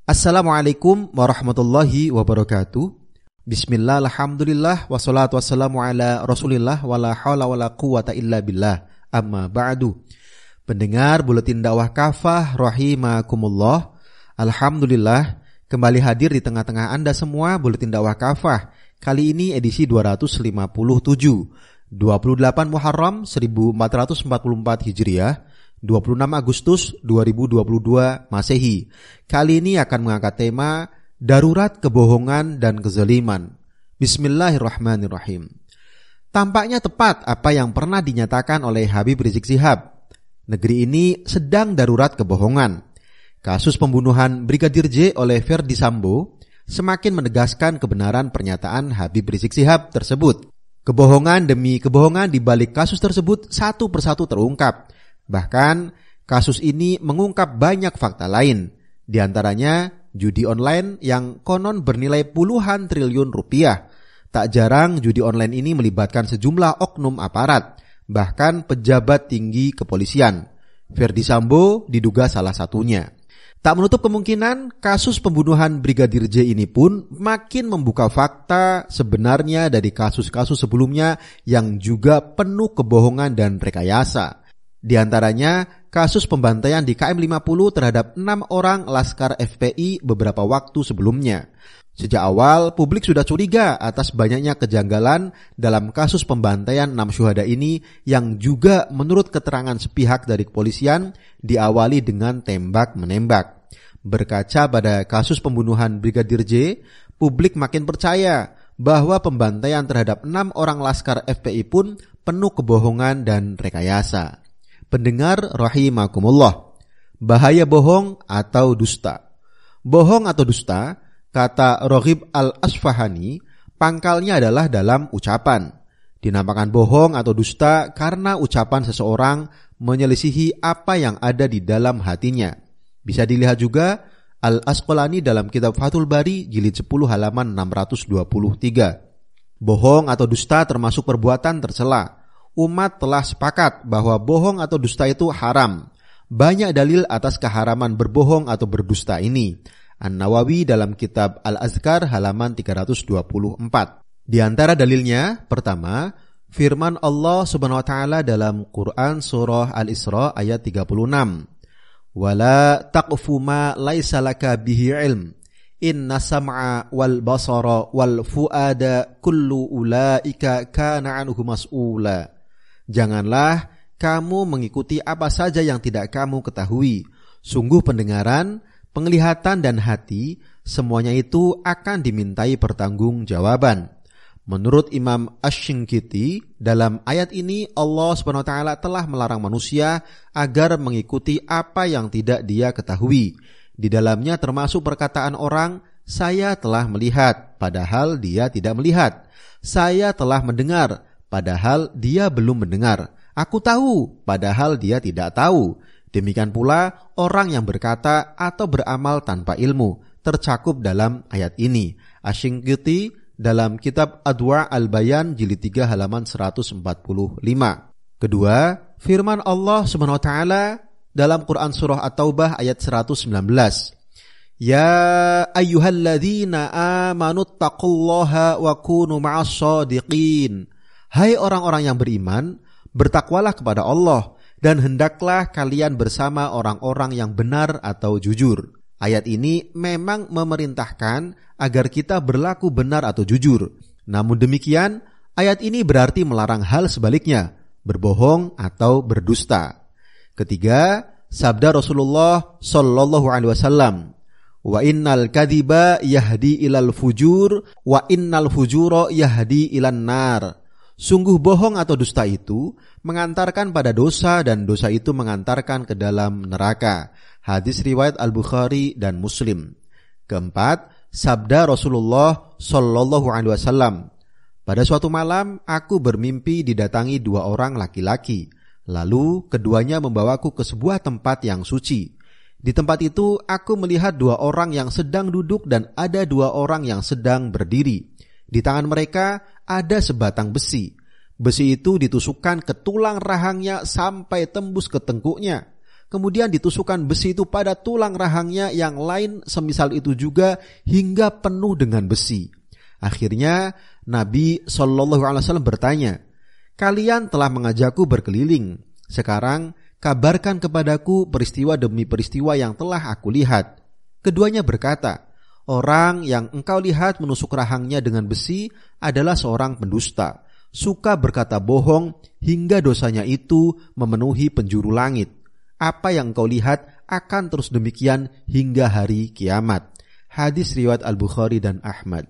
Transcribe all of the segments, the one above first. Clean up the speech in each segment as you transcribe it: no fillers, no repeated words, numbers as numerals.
Assalamualaikum warahmatullahi wabarakatuh. Bismillah, alhamdulillah, wassalatu wassalamu ala rasulillah, wala hawla wala quwata illa billah, amma ba'du. Pendengar Buletin Dakwah Kafah rahimakumullah, alhamdulillah kembali hadir di tengah-tengah Anda semua Buletin Dakwah Kafah. Kali ini edisi 257, 28 Muharram 1444 Hijriah, 26 Agustus 2022 Masehi. Kali ini akan mengangkat tema darurat kebohongan dan kezaliman. Bismillahirrahmanirrahim. Tampaknya tepat apa yang pernah dinyatakan oleh Habib Rizik Syihab. Negeri ini sedang darurat kebohongan. Kasus pembunuhan Brigadir J oleh Ferdy Sambo semakin menegaskan kebenaran pernyataan Habib Rizik Syihab tersebut. Kebohongan demi kebohongan di balik kasus tersebut satu persatu terungkap. Bahkan kasus ini mengungkap banyak fakta lain, di antaranya judi online yang konon bernilai puluhan triliun rupiah. Tak jarang judi online ini melibatkan sejumlah oknum aparat, bahkan pejabat tinggi kepolisian. Ferdy Sambo diduga salah satunya. Tak menutup kemungkinan kasus pembunuhan Brigadir J ini pun makin membuka fakta sebenarnya dari kasus-kasus sebelumnya yang juga penuh kebohongan dan rekayasa. Di antaranya kasus pembantaian di KM 50 terhadap 6 orang Laskar FPI beberapa waktu sebelumnya. Sejak awal publik sudah curiga atas banyaknya kejanggalan dalam kasus pembantaian 6 syuhada ini yang juga menurut keterangan sepihak dari kepolisian diawali dengan tembak-menembak. Berkaca pada kasus pembunuhan Brigadir J, publik makin percaya bahwa pembantaian terhadap 6 orang Laskar FPI pun penuh kebohongan dan rekayasa. Pendengar rahimakumullah, bahaya bohong atau dusta. Bohong atau dusta, kata Roghib Al-Asfahani, pangkalnya adalah dalam ucapan. Dinamakan bohong atau dusta karena ucapan seseorang menyelisihi apa yang ada di dalam hatinya. Bisa dilihat juga Al-Asqalani dalam kitab Fathul Bari jilid 10 halaman 623. Bohong atau dusta termasuk perbuatan tercela. Umat telah sepakat bahwa bohong atau dusta itu haram. Banyak dalil atas keharaman berbohong atau berdusta ini. An-Nawawi dalam kitab Al-Azkar halaman 324. Di antara dalilnya, pertama, firman Allah Subhanahu wa taala dalam Quran surah Al-Isra ayat 36. Wala taqfu ma laisa laka bihi ilm. Inna sam'a wal basara wal fuada kullu ulaika kana anhu mas'ula. Janganlah kamu mengikuti apa saja yang tidak kamu ketahui. Sungguh pendengaran, penglihatan dan hati, semuanya itu akan dimintai pertanggungjawaban. Menurut Imam Asy-Syinkiti, dalam ayat ini Allah SWT telah melarang manusia agar mengikuti apa yang tidak dia ketahui. Di dalamnya termasuk perkataan orang, saya telah melihat, padahal dia tidak melihat. Saya telah mendengar, padahal dia belum mendengar. Aku tahu, padahal dia tidak tahu. Demikian pula orang yang berkata atau beramal tanpa ilmu tercakup dalam ayat ini. Asy-Syinkiti dalam kitab Adwa' al-Bayan jilid 3 halaman 145. Kedua, firman Allah Subhanahu wa taala dalam Quran surah At-Taubah ayat 119. Ya ayyuhalladzina amanu taqullaha wa kunu ma'as shadiqin. Hai orang-orang yang beriman, bertakwalah kepada Allah dan hendaklah kalian bersama orang-orang yang benar atau jujur. Ayat ini memang memerintahkan agar kita berlaku benar atau jujur. Namun demikian, ayat ini berarti melarang hal sebaliknya, berbohong atau berdusta. Ketiga, sabda Rasulullah sallallahu alaihi wasallam, wa innal kadhiba yahdi ilal fujur wa innal fujura yahdi ilan nar. Sungguh bohong atau dusta itu mengantarkan pada dosa dan dosa itu mengantarkan ke dalam neraka. Hadis riwayat Al-Bukhari dan Muslim. Keempat, sabda Rasulullah sallallahu alaihi wasallam. Pada suatu malam aku bermimpi didatangi 2 orang laki-laki. Lalu keduanya membawaku ke sebuah tempat yang suci. Di tempat itu aku melihat 2 orang yang sedang duduk dan ada 2 orang yang sedang berdiri. Di tangan mereka ada sebatang besi. Besi itu ditusukkan ke tulang rahangnya sampai tembus ke tengkuknya. kemudian ditusukkan besi itu pada tulang rahangnya yang lain semisal itu juga hingga penuh dengan besi. Akhirnya Nabi SAW bertanya, "Kalian telah mengajakku berkeliling. Sekarang kabarkan kepadaku peristiwa demi peristiwa yang telah aku lihat." Keduanya berkata, "Orang yang engkau lihat menusuk rahangnya dengan besi adalah seorang pendusta, suka berkata bohong hingga dosanya itu memenuhi penjuru langit. Apa yang engkau lihat akan terus demikian hingga hari kiamat." Hadis riwayat Al-Bukhari dan Ahmad.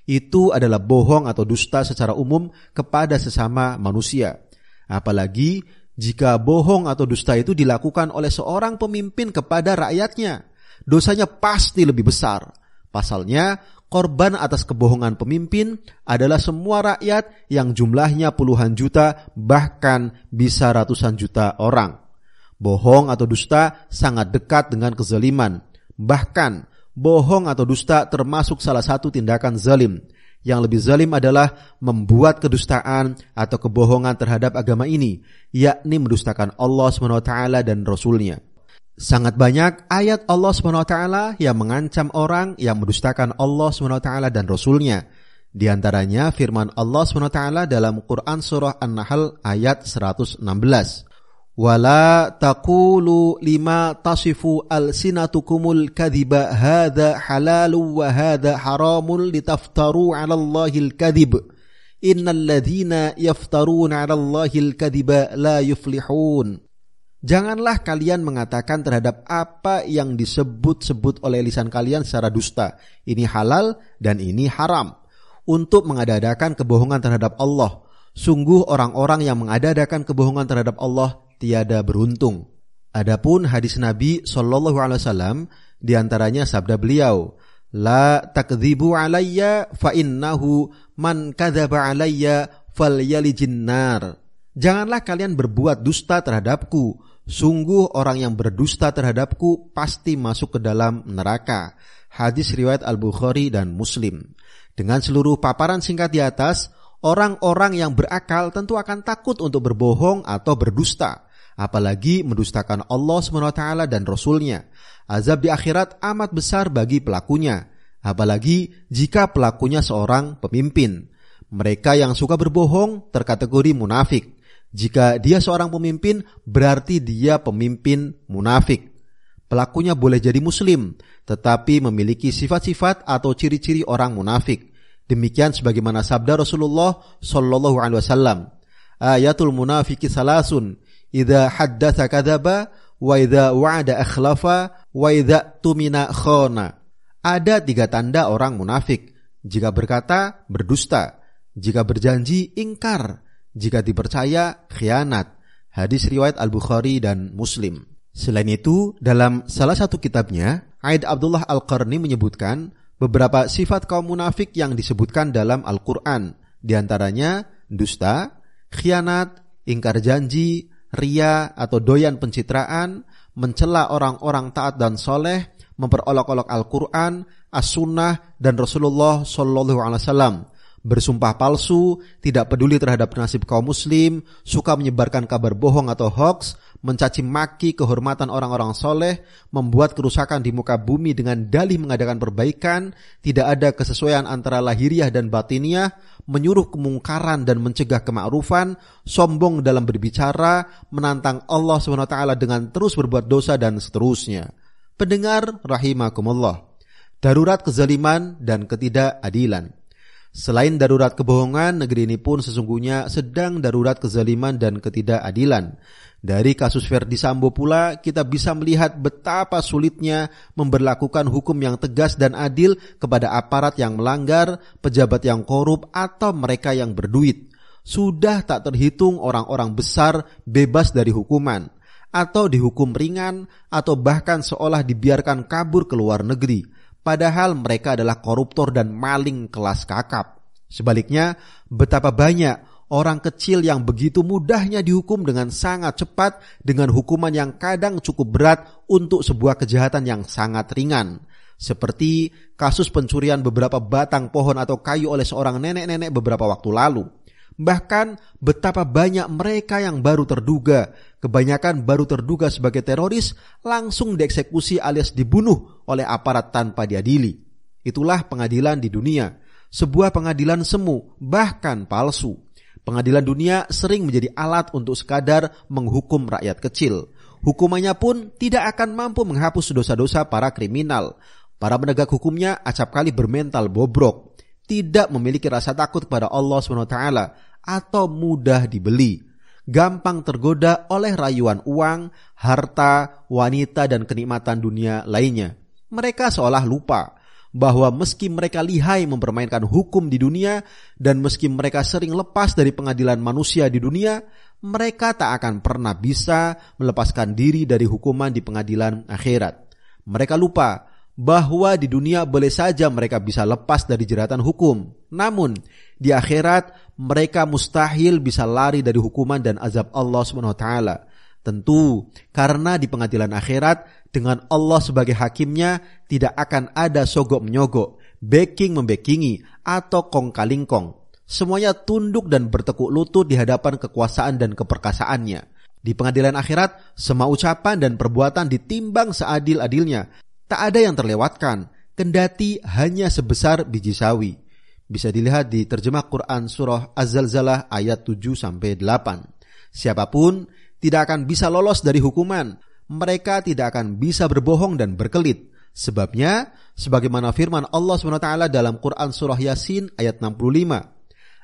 Itu adalah bohong atau dusta secara umum kepada sesama manusia. Apalagi jika bohong atau dusta itu dilakukan oleh seorang pemimpin kepada rakyatnya, dosanya pasti lebih besar. Pasalnya, korban atas kebohongan pemimpin adalah semua rakyat yang jumlahnya puluhan juta, bahkan bisa ratusan juta orang. Bohong atau dusta sangat dekat dengan kezaliman. Bahkan, bohong atau dusta termasuk salah satu tindakan zalim. Yang lebih zalim adalah membuat kedustaan atau kebohongan terhadap agama ini, yakni mendustakan Allah SWT dan Rasul-Nya. Sangat banyak ayat Allah SWT yang mengancam orang yang mendustakan Allah SWT dan Rasul-Nya. Di antaranya firman Allah SWT dalam Quran Surah An-Nahl ayat 116. "Wala taqulu lima tasifu alsinatukumul kadhiba hadha halalu wa hadha haramun litaftaru 'alallahil kadhib. Innal ladzina yaftaruna 'alallahil kadhiba la yuflihun." Janganlah kalian mengatakan terhadap apa yang disebut-sebut oleh lisan kalian secara dusta. Ini halal dan ini haram. Untuk mengada-adakan kebohongan terhadap Allah. Sungguh orang-orang yang mengada-adakan kebohongan terhadap Allah tiada beruntung. Adapun hadis Nabi SAW, diantaranya sabda beliau, "La takdzibu alayya fa innahu man kadzaba alayya falyalijin nar." Janganlah kalian berbuat dusta terhadapku. Sungguh orang yang berdusta terhadapku pasti masuk ke dalam neraka. Hadis riwayat Al-Bukhari dan Muslim. Dengan seluruh paparan singkat di atas, orang-orang yang berakal tentu akan takut untuk berbohong atau berdusta. Apalagi mendustakan Allah SWT dan Rasul-Nya. Azab di akhirat amat besar bagi pelakunya. Apalagi jika pelakunya seorang pemimpin. Mereka yang suka berbohong terkategori munafik. Jika dia seorang pemimpin, berarti dia pemimpin munafik. Pelakunya boleh jadi muslim, tetapi memiliki sifat-sifat atau ciri-ciri orang munafik. Demikian sebagaimana sabda Rasulullah SAW, "Ayatul munafiki salasun, idza haddatsa kadzaba, wa idza wa'ada akhlafa, wa idza tumina khana." Ada 3 tanda orang munafik. Jika berkata, berdusta. Jika berjanji, ingkar. Jika dipercaya, khianat. Hadis riwayat Al-Bukhari dan Muslim. Selain itu, dalam salah satu kitabnya, Aid Abdullah Al-Qarni menyebutkan beberapa sifat kaum munafik yang disebutkan dalam Al-Quran. Di antaranya, dusta, khianat, ingkar janji, ria atau doyan pencitraan, mencela orang-orang taat dan soleh, memperolok-olok Al-Quran, As-Sunnah, dan Rasulullah SAW. Bersumpah palsu, tidak peduli terhadap nasib kaum muslim, suka menyebarkan kabar bohong atau hoax, mencaci maki kehormatan orang-orang soleh, membuat kerusakan di muka bumi dengan dalih mengadakan perbaikan, tidak ada kesesuaian antara lahiriah dan batiniah, menyuruh kemungkaran dan mencegah kemakrufan, sombong dalam berbicara, menantang Allah SWT dengan terus berbuat dosa dan seterusnya. Pendengar rahimakumullah, darurat kezaliman dan ketidakadilan. Selain darurat kebohongan, negeri ini pun sesungguhnya sedang darurat kezaliman dan ketidakadilan. Dari kasus Verdi Sambo pula kita bisa melihat betapa sulitnya memberlakukan hukum yang tegas dan adil kepada aparat yang melanggar, pejabat yang korup, atau mereka yang berduit. Sudah tak terhitung orang-orang besar bebas dari hukuman, atau dihukum ringan, atau bahkan seolah dibiarkan kabur ke luar negeri. Padahal mereka adalah koruptor dan maling kelas kakap. Sebaliknya, betapa banyak orang kecil yang begitu mudahnya dihukum dengan sangat cepat dengan hukuman yang kadang cukup berat untuk sebuah kejahatan yang sangat ringan. Seperti kasus pencurian beberapa batang pohon atau kayu oleh seorang nenek-nenek beberapa waktu lalu. Bahkan betapa banyak mereka yang baru terduga, kebanyakan baru terduga sebagai teroris, langsung dieksekusi alias dibunuh oleh aparat tanpa diadili. Itulah pengadilan di dunia, sebuah pengadilan semu, bahkan palsu. Pengadilan dunia sering menjadi alat untuk sekadar menghukum rakyat kecil. Hukumannya pun tidak akan mampu menghapus dosa-dosa para kriminal. Para penegak hukumnya acap kali bermental bobrok, tidak memiliki rasa takut kepada Allah SWT, atau mudah dibeli, gampang tergoda oleh rayuan uang, harta, wanita, dan kenikmatan dunia lainnya. Mereka seolah lupa bahwa meski mereka lihai mempermainkan hukum di dunia dan meski mereka sering lepas dari pengadilan manusia di dunia, mereka tak akan pernah bisa melepaskan diri dari hukuman di pengadilan akhirat. Mereka lupa bahwa di dunia boleh saja mereka bisa lepas dari jeratan hukum, namun di akhirat mereka mustahil bisa lari dari hukuman dan azab Allah SWT. Tentu karena di pengadilan akhirat dengan Allah sebagai hakimnya tidak akan ada sogok menyogok, backing membekingi, atau kong kalingkong. Semuanya tunduk dan bertekuk lutut di hadapan kekuasaan dan keperkasaannya. Di pengadilan akhirat semua ucapan dan perbuatan ditimbang seadil-adilnya. Tak ada yang terlewatkan, kendati hanya sebesar biji sawi. Bisa dilihat di terjemah Quran surah Az-Zalzalah ayat 7-8. Siapapun tidak akan bisa lolos dari hukuman. Mereka tidak akan bisa berbohong dan berkelit. Sebabnya, sebagaimana firman Allah SWT dalam Quran surah Yasin ayat 65.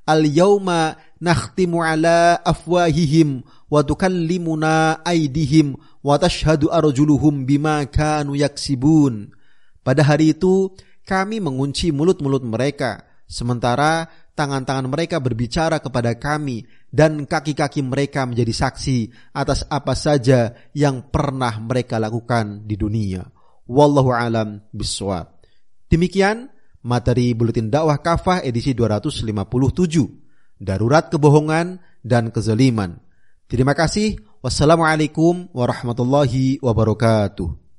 Al-yawma nakhtimu ala afwahihim wa tukallimuna aydihim wa tashhadu arjuluhum bima kanu yaksibun. Pada hari itu kami mengunci mulut-mulut mereka, sementara tangan-tangan mereka berbicara kepada kami dan kaki-kaki mereka menjadi saksi atas apa saja yang pernah mereka lakukan di dunia. Wallahu alam bishawab. Demikian materi Buletin Dakwah Kafah edisi 257, Darurat Kebohongan dan Kezaliman. Terima kasih. Wassalamualaikum warahmatullahi wabarakatuh.